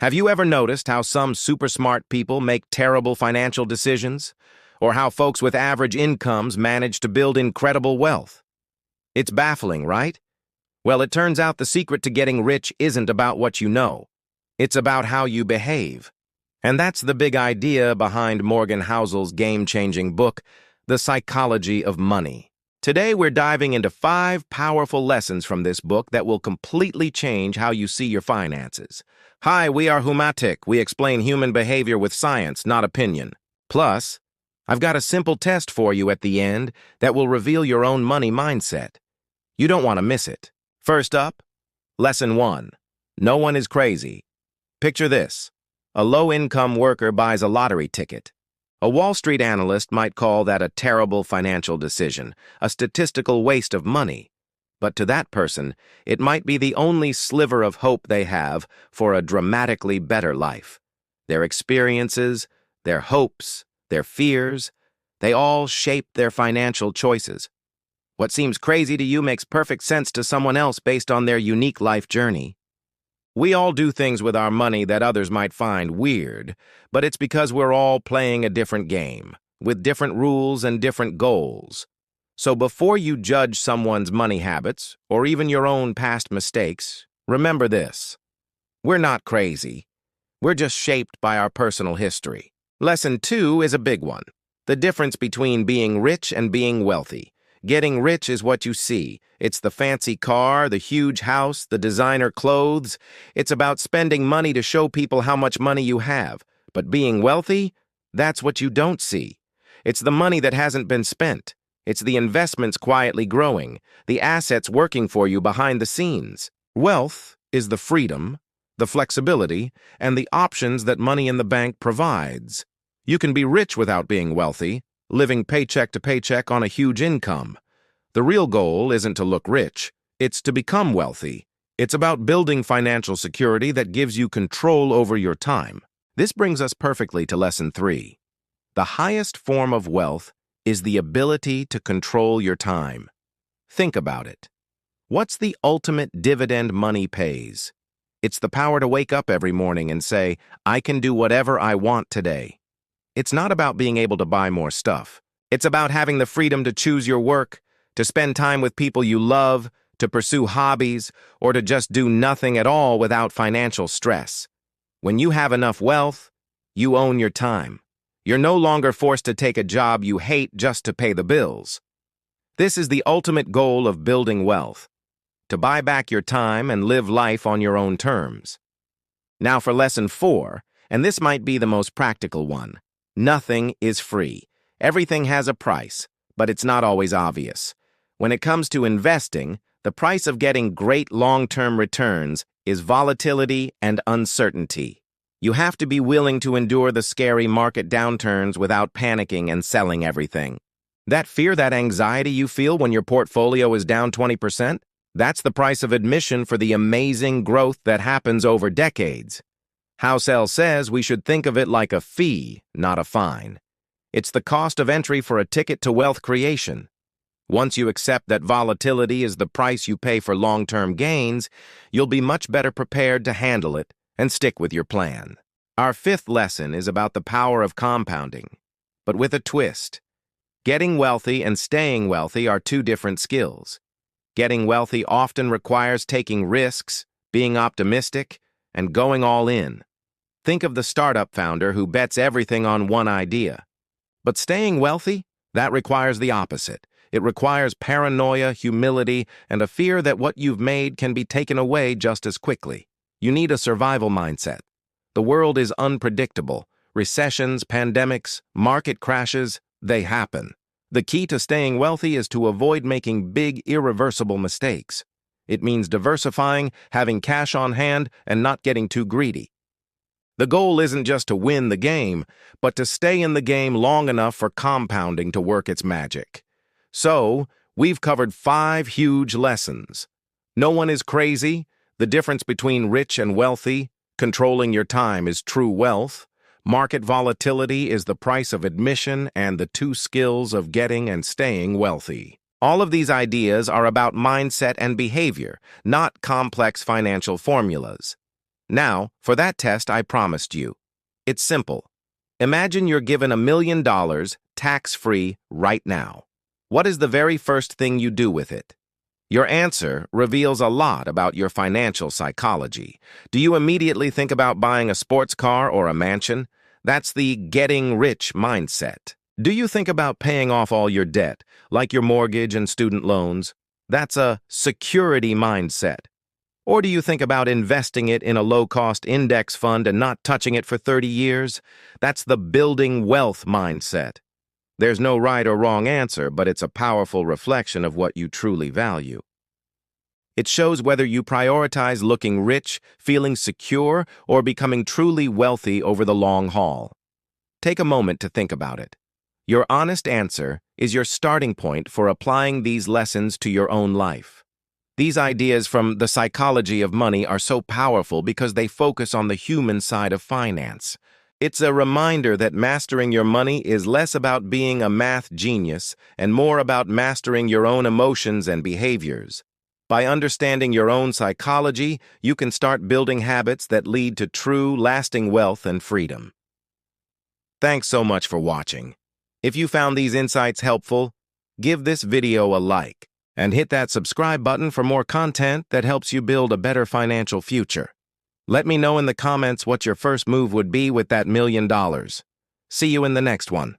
Have you ever noticed how some super smart people make terrible financial decisions? Or how folks with average incomes manage to build incredible wealth? It's baffling, right? Well, it turns out the secret to getting rich isn't about what you know. It's about how you behave. And that's the big idea behind Morgan Housel's game-changing book, The Psychology of Money. Today, we're diving into 5 powerful lessons from this book that will completely change how you see your finances. Hi, we are HumatiQ. We explain human behavior with science, not opinion. Plus, I've got a simple test for you at the end that will reveal your own money mindset. You don't want to miss it. First up, Lesson 1. No one is crazy. Picture this. A low-income worker buys a lottery ticket. A Wall Street analyst might call that a terrible financial decision, a statistical waste of money. But to that person, it might be the only sliver of hope they have for a dramatically better life. Their experiences, their hopes, their fears, they all shape their financial choices. What seems crazy to you makes perfect sense to someone else based on their unique life journey. We all do things with our money that others might find weird, but it's because we're all playing a different game, with different rules and different goals. So before you judge someone's money habits, or even your own past mistakes, remember this. We're not crazy. We're just shaped by our personal history. Lesson 2 is a big one. The difference between being rich and being wealthy. Getting rich is what you see. It's the fancy car, the huge house, the designer clothes. It's about spending money to show people how much money you have. But being wealthy, that's what you don't see. It's the money that hasn't been spent. It's the investments quietly growing, the assets working for you behind the scenes. Wealth is the freedom, the flexibility, and the options that money in the bank provides. You can be rich without being wealthy, living paycheck to paycheck on a huge income. The real goal isn't to look rich, it's to become wealthy. It's about building financial security that gives you control over your time. This brings us perfectly to Lesson 3. The highest form of wealth is the ability to control your time. Think about it. What's the ultimate dividend money pays? It's the power to wake up every morning and say, I can do whatever I want today. It's not about being able to buy more stuff. It's about having the freedom to choose your work, to spend time with people you love, to pursue hobbies, or to just do nothing at all without financial stress. When you have enough wealth, you own your time. You're no longer forced to take a job you hate just to pay the bills. This is the ultimate goal of building wealth, to buy back your time and live life on your own terms. Now for Lesson 4, and this might be the most practical one. Nothing is free. Everything has a price, but it's not always obvious. When it comes to investing, the price of getting great long-term returns is volatility and uncertainty. You have to be willing to endure the scary market downturns without panicking and selling everything. That fear, that anxiety you feel when your portfolio is down 20%, that's the price of admission for the amazing growth that happens over decades. Housel says we should think of it like a fee, not a fine. It's the cost of entry for a ticket to wealth creation. Once you accept that volatility is the price you pay for long-term gains, you'll be much better prepared to handle it and stick with your plan. Our 5th lesson is about the power of compounding, but with a twist. Getting wealthy and staying wealthy are 2 different skills. Getting wealthy often requires taking risks, being optimistic, and going all in. Think of the startup founder who bets everything on one idea. But staying wealthy, that requires the opposite. It requires paranoia, humility, and a fear that what you've made can be taken away just as quickly. You need a survival mindset. The world is unpredictable. Recessions, pandemics, market crashes, they happen. The key to staying wealthy is to avoid making big, irreversible mistakes. It means diversifying, having cash on hand, and not getting too greedy. The goal isn't just to win the game, but to stay in the game long enough for compounding to work its magic. So, we've covered 5 huge lessons. No one is crazy. The difference between rich and wealthy. Controlling your time is true wealth. Market volatility is the price of admission, and the 2 skills of getting and staying wealthy. All of these ideas are about mindset and behavior, not complex financial formulas. Now, for that test I promised you. It's simple. Imagine you're given $1 million, tax-free, right now. What is the very first thing you do with it? Your answer reveals a lot about your financial psychology. Do you immediately think about buying a sports car or a mansion? That's the getting rich mindset. Do you think about paying off all your debt, like your mortgage and student loans? That's a security mindset. Or do you think about investing it in a low-cost index fund and not touching it for 30 years? That's the building wealth mindset. There's no right or wrong answer, but it's a powerful reflection of what you truly value. It shows whether you prioritize looking rich, feeling secure, or becoming truly wealthy over the long haul. Take a moment to think about it. Your honest answer is your starting point for applying these lessons to your own life. These ideas from the psychology of money are so powerful because they focus on the human side of finance. It's a reminder that mastering your money is less about being a math genius and more about mastering your own emotions and behaviors. By understanding your own psychology, you can start building habits that lead to true, lasting wealth and freedom. Thanks so much for watching. If you found these insights helpful, give this video a like and hit that subscribe button for more content that helps you build a better financial future. Let me know in the comments what your first move would be with that $1 million. See you in the next one.